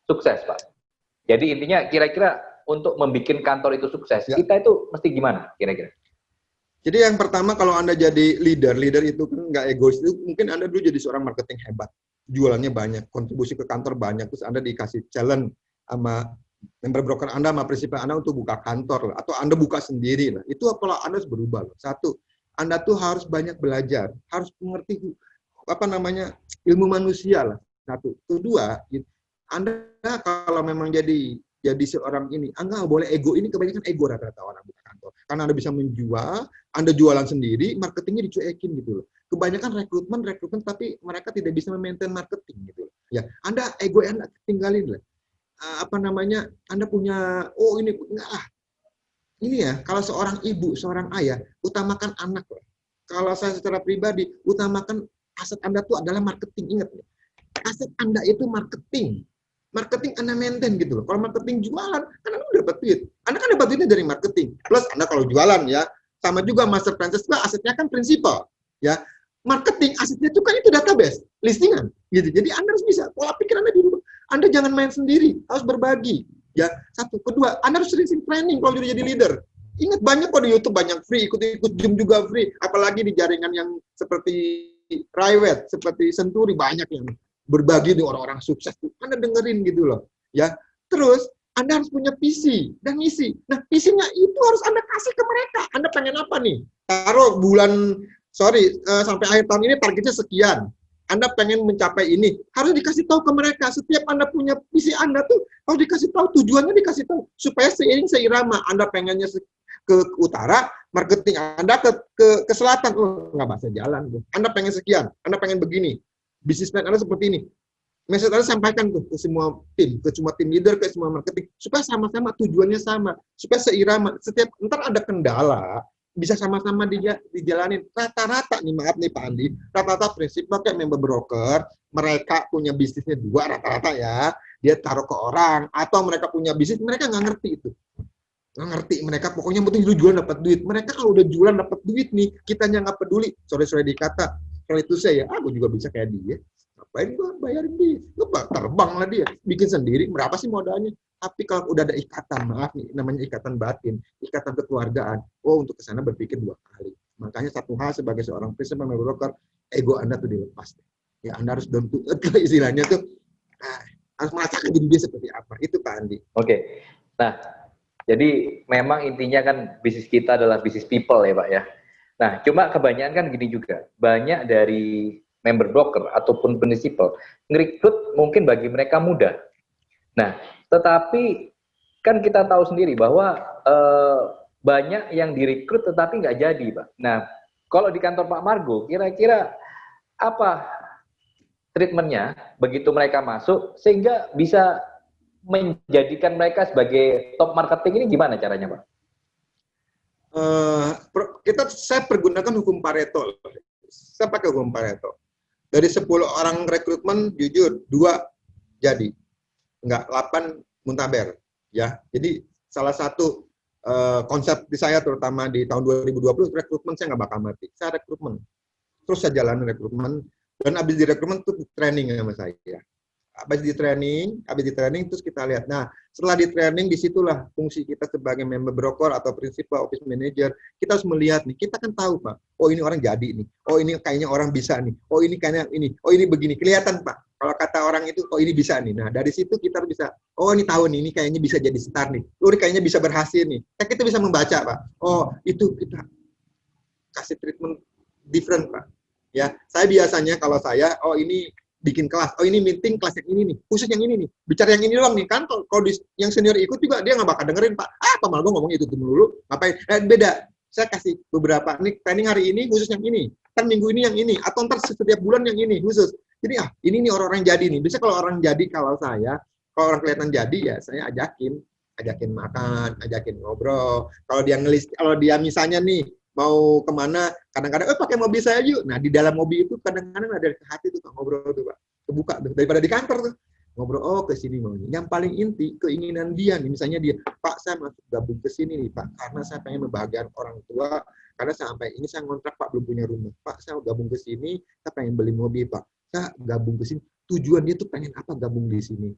sukses, Pak? Jadi intinya kira-kira untuk membuat kantor itu sukses, ya, kita itu mesti gimana kira-kira? Jadi yang pertama kalau Anda jadi leader itu kan nggak egois. Itu mungkin Anda dulu jadi seorang marketing hebat, jualannya banyak, kontribusi ke kantor banyak, terus Anda dikasih challenge sama member broker Anda, sama prinsipal Anda untuk buka kantor lah, atau Anda buka sendiri lah. Itu pola Anda harus berubah loh. Satu, Anda tuh harus banyak belajar, harus mengerti ilmu manusia lah. Satu. Kedua, Anda kalau memang jadi seorang ini, Anda nggak boleh ego. Ini kebanyakan ego rata-rata orang buka kantor. Karena Anda bisa menjual, Anda jualan sendiri, marketingnya dicuekin gitu loh. Kebanyakan rekrutmen, tapi mereka tidak bisa memaintain marketing gitu loh. Ya, Anda ego Anda tinggalin lah. Anda punya, ini ya, kalau seorang ibu, seorang ayah, utamakan anak lah. Kalau saya secara pribadi, utamakan aset Anda itu adalah marketing. Ingat ya, aset Anda itu marketing. Marketing Anda maintain gitu loh. Kalau marketing jualan, kan Anda dapat duit. Anda kan dapat duitnya dari marketing. Plus Anda kalau jualan ya, sama juga master franchise, asetnya kan prinsipal. Ya, marketing asetnya itu kan itu database, listingan. Gitu. Jadi Anda harus bisa, pola pikir Anda dirubah. Anda jangan main sendiri, harus berbagi. Ya, satu. Kedua, Anda harus sering training kalau jadi leader. Ingat banyak kok di YouTube, banyak free, ikut Zoom juga free. Apalagi di jaringan yang seperti Riwet, seperti Senturi, banyak yang berbagi dengan orang-orang sukses. Anda dengerin gitu loh. Ya, terus Anda harus punya visi dan misi. Nah, visinya itu harus Anda kasih ke mereka. Anda pengen apa nih? Taruh sampai akhir tahun ini targetnya sekian. Anda pengen mencapai ini, harus dikasih tahu ke mereka. Setiap Anda punya visi Anda tuh harus dikasih tahu, tujuannya dikasih tahu supaya seiring seirama. Anda pengennya ke utara, marketing Anda ke selatan, nggak bisa jalan tuh. Anda pengen sekian, Anda pengen begini, bisnis plan Anda seperti ini. Message Anda sampaikan tuh ke semua tim leader, ke semua marketing, supaya sama-sama tujuannya sama, supaya seirama. Setiap ntar ada kendala, bisa sama-sama dijalanin. Rata-rata nih, maaf nih Pak Andi, rata-rata prinsip pakai member broker, mereka punya bisnisnya dua rata-rata ya, dia taruh ke orang, atau mereka punya bisnis, mereka nggak ngerti itu. Nggak ngerti mereka, pokoknya yang penting lu jualan dapat duit. Mereka kalau udah jualan dapat duit nih, kitanya nggak peduli. Sorry dikata, kalau itu saya, gue juga bisa kayak dia. Ngapain gue bayarin dia? Lu terbang lah dia, bikin sendiri, berapa sih modalnya? Tapi kalau udah ada ikatan, maaf nih, namanya ikatan batin, ikatan kekeluargaan, untuk kesana berpikir dua kali. Makanya satu hal sebagai seorang principal broker, ego Anda tuh dilepas. Ya Anda harus down to earth, istilahnya tuh, harus merasakan diri dia seperti apa. Itu Pak Andi. Oke. Nah, jadi memang intinya kan bisnis kita adalah bisnis people ya Pak ya. Nah, cuma kebanyakan kan gini juga, banyak dari member broker ataupun prinsipal ngerekrut mungkin bagi mereka mudah. Nah, tetapi kan kita tahu sendiri bahwa banyak yang direkrut tetapi nggak jadi, Pak. Nah, kalau di kantor Pak Margo, kira-kira apa treatmentnya begitu mereka masuk sehingga bisa menjadikan mereka sebagai top marketing ini gimana caranya, Pak? Saya pergunakan hukum Pareto. Saya pakai hukum Pareto. Dari 10 orang rekrutmen, jujur 2 jadi. Enggak, 8 muntaber. Ya, jadi salah satu konsep di saya terutama di tahun 2020, rekrutmen saya nggak bakal mati. Saya rekrutmen. Terus saya jalan rekrutmen, dan habis di rekrutmen tuh training sama saya. Habis di training terus kita lihat. Nah, setelah di training disitulah fungsi kita sebagai member broker atau principal office manager. Kita harus melihat nih, kita kan tahu Pak, oh ini orang jadi nih, oh ini kayaknya orang bisa nih, oh ini kayaknya ini, oh ini begini, kelihatan Pak. Kalau kata orang itu, oh ini bisa nih. Nah, dari situ kita bisa, oh ini tahu nih, ini kayaknya bisa jadi star nih, oh ini kayaknya bisa berhasil nih. Nah, kita bisa membaca Pak, oh itu kita kasih treatment different Pak. Ya, saya biasanya kalau saya, oh ini bikin kelas, oh ini meeting kelas yang ini nih, khusus yang ini nih, bicara yang ini doang nih, kan kalau yang senior ikut juga dia nggak bakal dengerin Pak, Pak Margo ngomong itu dulu, ngapain, beda, saya kasih beberapa, nih training hari ini khusus yang ini, kan minggu ini yang ini, atau ntar setiap bulan yang ini khusus, jadi ini nih orang-orang jadi nih, biasanya kalau orang jadi, kalau orang kelihatan jadi ya saya ajakin makan, ajakin ngobrol, kalau dia misalnya nih, mau kemana, kadang-kadang pakai mobil saya yuk. Nah, di dalam mobil itu kadang-kadang ada ke hati tuh Pak, ngobrol tuh Pak. Kebuka tuh. Daripada di kantor tuh. Ngobrol, ke sini maunya. Yang paling inti, keinginan dia nih. Misalnya dia, Pak saya masuk gabung ke sini nih Pak, karena saya pengen membahagiakan orang tua, karena sampai ini saya ngontrak Pak, belum punya rumah. Pak saya gabung ke sini, saya pengen beli mobil Pak. Saya gabung ke sini. Tujuan dia tuh pengen apa gabung di sini.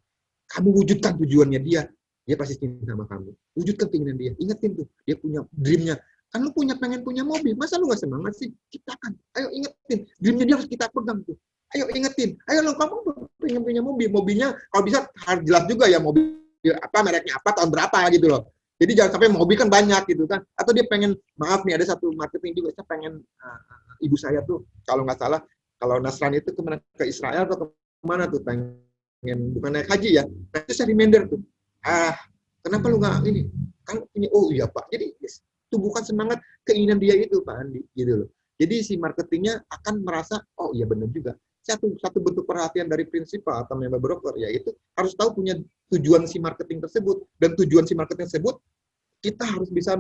Kamu wujudkan tujuannya dia pasti cinta sama kamu. Wujudkan keinginan dia. Ingetin tuh, dia punya dream-nya. Kan lu pengen punya mobil, masa lu gak semangat sih? Ciptakan, ayo ingetin, dreamnya dia harus kita pegang tuh. Ayo ingetin, ayo lo kamu pengen punya mobil, mobilnya kalau bisa harus jelas juga ya mobil apa, mereknya apa, tahun berapa gitu loh. Jadi jangan sampai mobil kan banyak gitu kan. Atau dia pengen, maaf nih ada satu marketing juga, saya pengen ibu saya tuh kalau nggak salah, kalau Nasrani itu kemana, ke Israel atau kemana tuh, pengen bukan naik haji ya. Nah, itu saya reminder tuh. Kenapa lu nggak ini? Kan punya, oh iya Pak. Jadi tumbuhkan semangat keinginan dia itu Pak Andi gitu loh. Jadi si marketingnya akan merasa oh iya benar juga. Satu bentuk perhatian dari prinsipal atau member broker yaitu harus tahu punya tujuan si marketing tersebut, dan tujuan si marketing tersebut kita harus bisa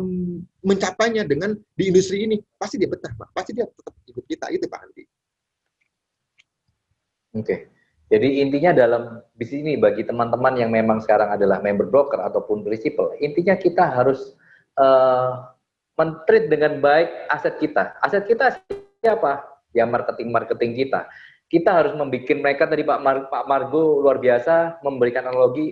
mencapainya dengan di industri ini. Pasti dia betah Pak. Pasti dia tetap ikut kita, itu Pak Andi. Oke. Jadi intinya dalam bisnis ini bagi teman-teman yang memang sekarang adalah member broker ataupun prinsipal, intinya kita harus men-treat dengan baik aset kita. Aset kita siapa? Ya marketing kita. Kita harus membuat mereka, tadi Pak Margo luar biasa memberikan analogi.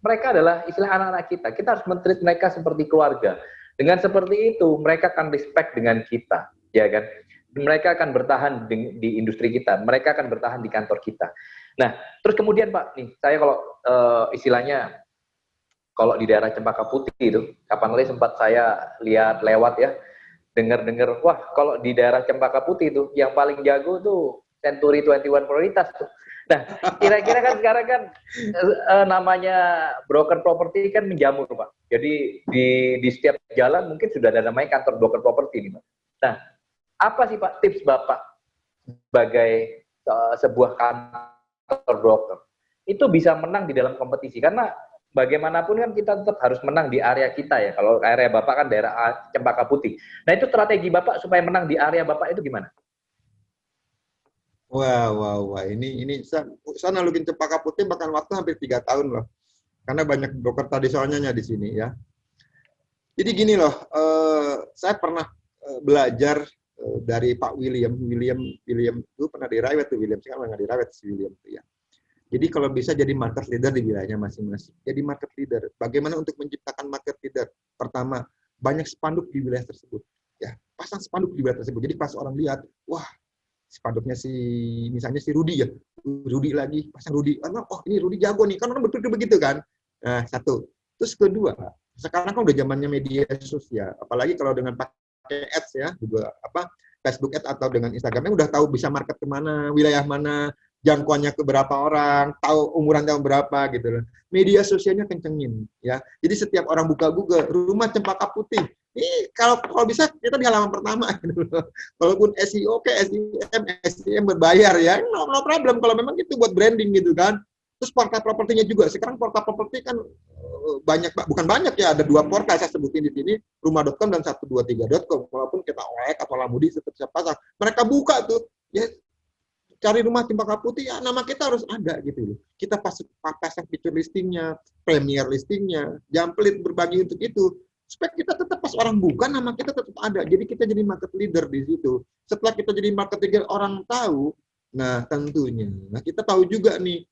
Mereka adalah istilah anak-anak kita. Kita harus men-treat mereka seperti keluarga. Dengan seperti itu mereka akan respect dengan kita, ya kan? Mereka akan bertahan di industri kita. Mereka akan bertahan di kantor kita. Nah, terus kemudian Pak, nih saya kalau istilahnya kalau di daerah Cempaka Putih itu, kapan kali sempat saya lihat lewat ya, dengar-dengar, wah kalau di daerah Cempaka Putih itu, yang paling jago tuh Century 21 Prioritas tuh. Nah, kira-kira kan sekarang kan namanya broker properti kan menjamur Pak. Jadi di setiap jalan mungkin sudah ada namanya kantor broker properti nih Pak. Nah, apa sih Pak tips Bapak sebagai sebuah kantor broker? Itu bisa menang di dalam kompetisi, karena bagaimanapun kan kita tetap harus menang di area kita ya. Kalau area Bapak kan daerah Cempaka Putih. Nah itu strategi Bapak supaya menang di area Bapak itu gimana? Wah. Ini saya nalukin Cempaka Putih bahkan waktu hampir 3 tahun loh. Karena banyak broker tradisionalnya di sini ya. Jadi gini loh, saya pernah belajar dari Pak William itu pernah dirawat tuh William, sekarang nggak dirawat si William tuh ya. Jadi kalau bisa jadi market leader di wilayahnya masing-masing. Jadi market leader. Bagaimana untuk menciptakan market leader? Pertama, banyak spanduk di wilayah tersebut. Ya, pasang spanduk di wilayah tersebut. Jadi pas orang lihat, wah, spanduknya misalnya si Rudi ya, Rudi lagi, pasang Rudi. Oh, ini Rudi jago nih. Kan orang berpikir begitu kan. Nah, satu. Terus kedua, sekarang kan udah zamannya media sosial. Apalagi kalau dengan pakai ads ya, juga Facebook ads atau dengan Instagramnya udah tahu bisa market kemana, wilayah mana, jangkauannya ke berapa orang, tahu umuran tahun berapa gitu loh. Media sosialnya kencengin ya. Jadi setiap orang buka Google, rumah Cempaka Putih. Ini kalau bisa kita di halaman pertama gitu loh. Walaupun SEO SEM berbayar ya, no problem kalau memang itu buat branding gitu kan. Terus portal propertinya juga. Sekarang portal properti kan banyak, bukan banyak ya, ada 2 portal saya sebutin di sini, rumah.com dan 123.com. Walaupun kita OLX atau Lamudi setiap pasang, mereka buka tuh ya, cari rumah Cempaka Putih ya nama kita harus ada gitu loh. Kita pasang feature listingnya, premier listingnya, jump-lead berbagi untuk itu. Supaya kita tetap pas orang buka nama kita tetap ada. Jadi kita jadi market leader di situ. Setelah kita jadi market leader orang tahu, nah tentunya nah kita tahu juga nih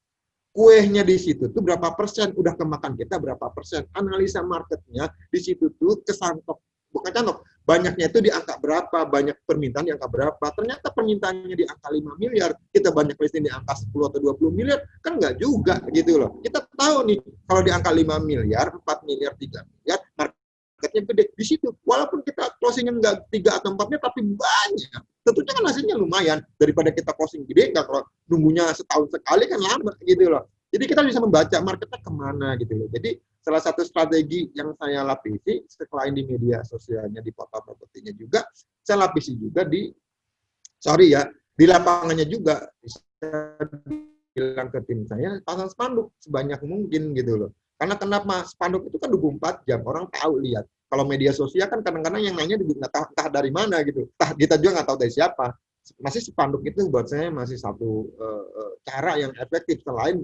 kuehnya di situ tuh berapa persen, udah kemakan kita berapa persen. Analisa marketnya di situ tuh kesantok, bukan cantok, banyaknya itu di angka berapa, banyak permintaan di angka berapa. Ternyata permintaannya di angka 5 miliar, kita banyak listing di angka 10 atau 20 miliar, kan nggak juga gitu loh. Kita tahu nih, kalau di angka 5 miliar, 4 miliar, 3 miliar, marketnya gede di situ. Walaupun kita closingnya nggak 3 atau 4 miliar, tapi banyak. Tentunya kan hasilnya lumayan. Daripada kita closing gede, nggak kalau nunggunya setahun sekali kan lama gitu loh. Jadi kita bisa membaca marketnya kemana gitu loh. Jadi salah satu strategi yang saya lapisi selain di media sosialnya, di portal propertinya juga, saya lapisi juga di lapangannya juga. Bisa bilang ke tim saya, pasang spanduk sebanyak mungkin gitu loh. Karena kenapa? Spanduk itu kan 24 jam, orang tahu lihat. Kalau media sosial kan kadang-kadang yang nanya entah dari mana gitu. Entah kita juga nggak tahu dari siapa. Masih spanduk itu buat saya masih satu cara yang efektif. Selain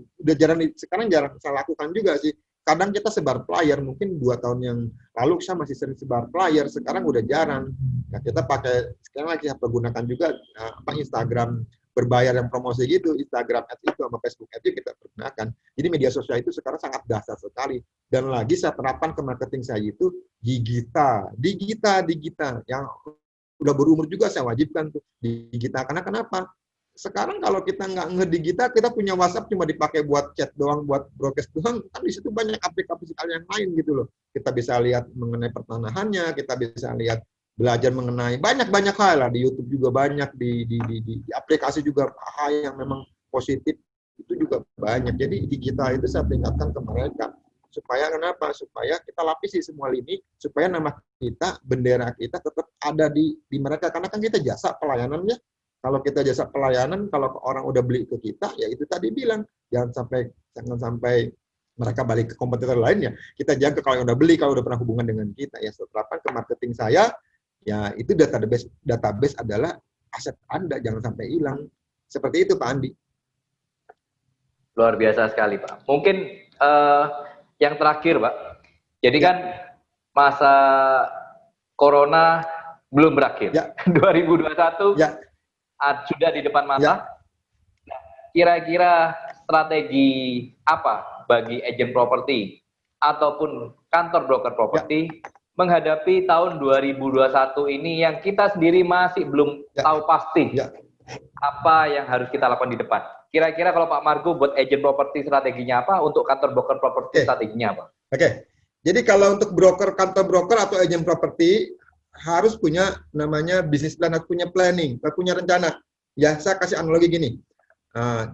sekarang jarang saya lakukan juga sih. Kadang kita sebar flyer, mungkin 2 tahun yang lalu saya masih sering sebar flyer, sekarang udah jarang. Nah, kita sekarang lagi pergunakan juga Instagram berbayar yang promosi gitu, Instagram ads itu sama Facebook ads itu kita pergunakan. Jadi media sosial itu sekarang sangat dasar sekali. Dan lagi saya terapkan ke marketing saya itu digita yang udah berumur juga saya wajibkan tuh digita. Karena kenapa? Sekarang kalau kita nggak ngedigita, kita punya WhatsApp cuma dipakai buat chat doang, buat broadcast doang, kan di situ banyak aplikasi yang lain gitu loh. Kita bisa lihat mengenai pertanahannya, kita bisa lihat belajar mengenai banyak hal lah, di YouTube juga banyak, di aplikasi juga hal yang memang positif itu juga banyak. Jadi digital itu saya tingkatkan ke mereka. Supaya kenapa? Supaya kita lapisi semua lini, supaya nama kita, bendera kita tetap ada di mereka. Karena kan kita jasa pelayanannya. Kalau kita jasa pelayanan, kalau orang udah beli ke kita, ya itu tadi bilang, jangan sampai mereka balik ke kompetitor lainnya. Kita jaga kalau yang udah beli, kalau udah pernah hubungan dengan kita. Ya setelahkan ke marketing saya, ya itu database adalah aset Anda, jangan sampai hilang. Seperti itu Pak Andi. Luar biasa sekali Pak. Mungkin yang terakhir Pak, jadi kan masa Corona belum berakhir. 2021 sudah di depan mata. Kira-kira strategi apa bagi agen properti ataupun kantor broker properti menghadapi tahun 2021 ini yang kita sendiri masih belum tahu pasti apa yang harus kita lakukan di depan. Kira-kira kalau Pak Margo buat agen properti strateginya apa, untuk kantor broker properti strateginya apa? Jadi kalau untuk kantor broker atau agen properti harus punya namanya bisnis plan, harus punya planning, harus punya rencana. Ya, saya kasih analogi gini.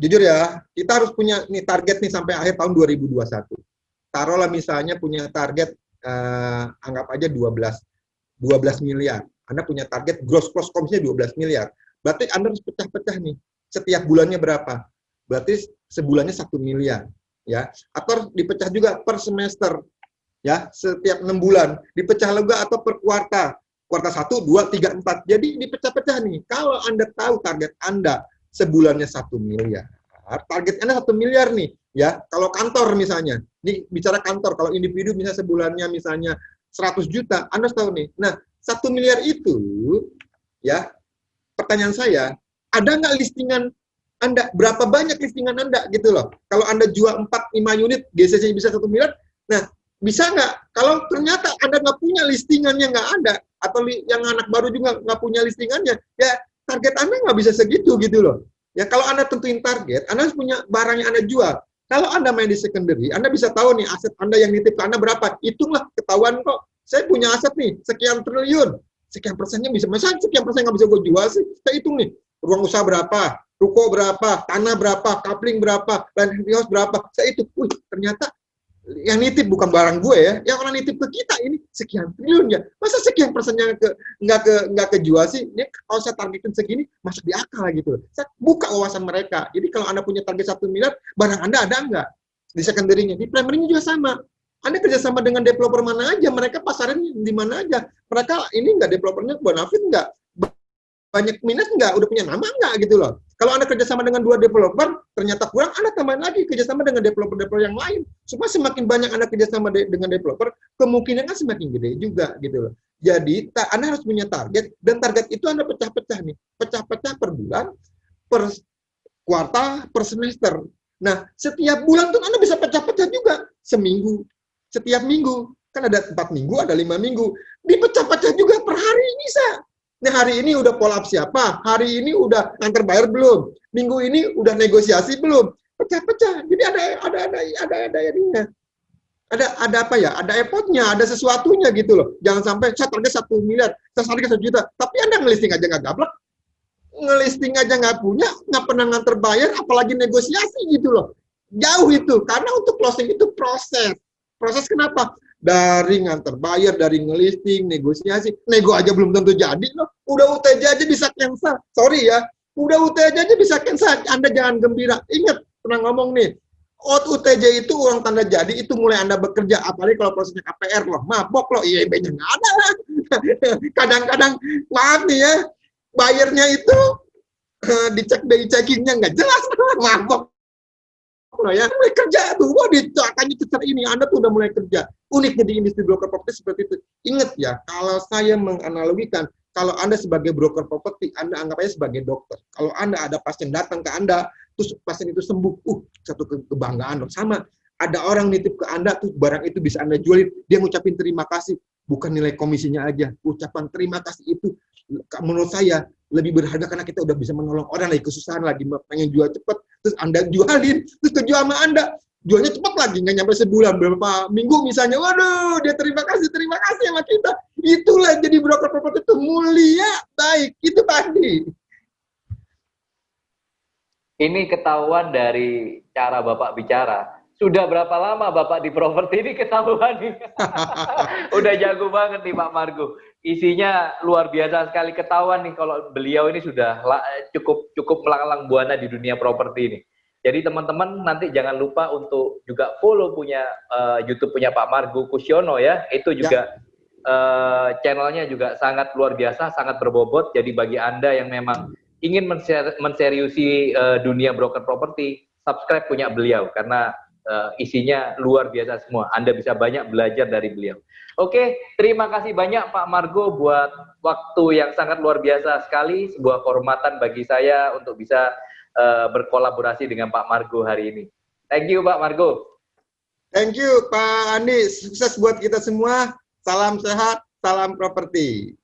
Jujur ya, kita harus punya target nih sampai akhir tahun 2021. Taruhlah misalnya punya target anggap aja 12 miliar. Anda punya target gross komisinya 12 miliar. Berarti Anda harus pecah-pecah nih. Setiap bulannya berapa? Berarti sebulannya 1 miliar. ya, atau dipecah juga per semester, ya, setiap 6 bulan, dipecah juga atau per kuartal, kuartal 1, 2, 3, 4. Jadi dipecah-pecah nih. Kalau Anda tahu target Anda sebulannya 1 miliar, target Anda 1 miliar nih, ya. Kalau kantor misalnya, ini bicara kantor, kalau individu misalnya sebulannya misalnya 100 juta, Anda harus tahu nih. Nah, 1 miliar itu, ya, pertanyaan saya, ada nggak listingan Anda? Berapa banyak listingan Anda gitu loh? Kalau Anda jual 4-5 unit, GCC bisa 1 miliar, nah bisa nggak? Kalau ternyata Anda nggak punya listingannya, nggak ada, atau yang anak baru juga nggak punya listingannya, ya target Anda nggak bisa segitu gitu loh. Ya kalau Anda tentuin target, Anda harus punya barang yang Anda jual. Kalau Anda main di secondary, Anda bisa tahu nih aset Anda yang nitip ke Anda berapa. Hitunglah, ketahuan kok. Saya punya aset nih, sekian triliun. Sekian persennya bisa, masa sekian persen nggak bisa gue jual sih? Saya hitung nih, ruang usaha berapa, ruko berapa, tanah berapa, kapling berapa, land house berapa. Saya hitung, wih ternyata yang nitip bukan barang gue ya, yang orang nitip ke kita ini sekian triliun ya. Masa sekian persennya nggak kejual sih? Ini kalau saya targetin segini, masuk di akal gitu. Saya buka wawasan mereka. Jadi kalau Anda punya target 1 miliar, barang Anda ada nggak? Di secondary-nya, di primary-nya juga sama. Anda kerjasama dengan developer mana aja, mereka pasarin di mana aja. Mereka ini nggak developernya bonafit nggak, banyak minat nggak, udah punya nama nggak gitu loh. Kalau Anda kerjasama dengan 2 developer, ternyata kurang, Anda tambahin lagi kerjasama dengan developer-developer yang lain. Supaya semakin banyak Anda kerjasama dengan developer, kemungkinan kan semakin gede juga gitu loh. Jadi Anda harus punya target, dan target itu Anda pecah-pecah nih, pecah-pecah per bulan, per kuartal, per semester. Nah, setiap bulan tuh Anda bisa pecah-pecah juga, seminggu, setiap minggu, kan ada 4 minggu, ada 5 minggu, dipecah-pecah juga per hari bisa. Nah, hari ini udah follow up siapa, hari ini udah nganter bayar belum, minggu ini udah negosiasi belum, pecah-pecah. Jadi ada ininya, ada apa ya, ada effortnya, ada sesuatunya gitu loh. Jangan sampai saya target 1 miliar, saya target 1 juta, tapi Anda ngelisting aja nggak gablek, ngelisting aja nggak punya, nggak pernah nganter bayar, apalagi negosiasi gitu loh. Jauh itu, karena untuk closing itu proses. Proses kenapa? Dari nganter bayar, dari ngelisting, negosiasi. Nego aja belum tentu jadi loh. Udah UTJ aja bisa cancel. Sorry ya, udah UTJ aja bisa cancel. Anda jangan gembira. Ingat, pernah ngomong nih, UTJ itu uang tanda jadi, itu mulai Anda bekerja. Apalagi kalau prosesnya KPR loh, mabok loh, IEB-nya nggak ada lah. Kadang-kadang, maaf nih ya, bayarnya itu dicek BI checkingnya nggak jelas, mabok. Loh ya, mulai kerja tuh, wah ditanya cecer ini, Anda tuh udah mulai kerja. Uniknya di industri broker properti seperti itu. Ingat ya, kalau saya menganalogikan, kalau Anda sebagai broker properti, Anda anggap aja sebagai dokter. Kalau Anda ada pasien datang ke Anda, terus pasien itu sembuh, satu kebanggaan loh. Sama, ada orang nitip ke Anda, tuh barang itu bisa Anda jualin, dia ngucapin terima kasih, bukan nilai komisinya aja. Ucapan terima kasih itu, menurut saya, lebih berharga karena kita udah bisa menolong orang lagi kesusahan, lagi pengen jual cepet, terus Anda jualin, terus kejual sama Anda, jualnya cepet lagi, nggak nyampe sebulan, beberapa minggu misalnya, waduh, dia terima kasih sama kita. Itulah jadi broker properti itu mulia, baik, itu tadi. Ini ketahuan dari cara Bapak bicara. Sudah berapa lama Bapak di properti ini ketahuan nih. Udah jago banget nih Pak Margo. Isinya luar biasa sekali, ketahuan nih kalau beliau ini sudah cukup melanglang buana di dunia properti ini. Jadi teman-teman nanti jangan lupa untuk juga follow punya YouTube punya Pak Margo Kusyono ya. Itu juga channelnya juga sangat luar biasa, sangat berbobot. Jadi bagi Anda yang memang ingin menseriusi dunia broker properti, subscribe punya beliau karena isinya luar biasa semua. Anda bisa banyak belajar dari beliau. Oke, terima kasih banyak Pak Margo buat waktu yang sangat luar biasa sekali. Sebuah kehormatan bagi saya untuk bisa berkolaborasi dengan Pak Margo hari ini. Thank you Pak Margo. Thank you Pak Andi, sukses buat kita semua. Salam sehat, salam properti.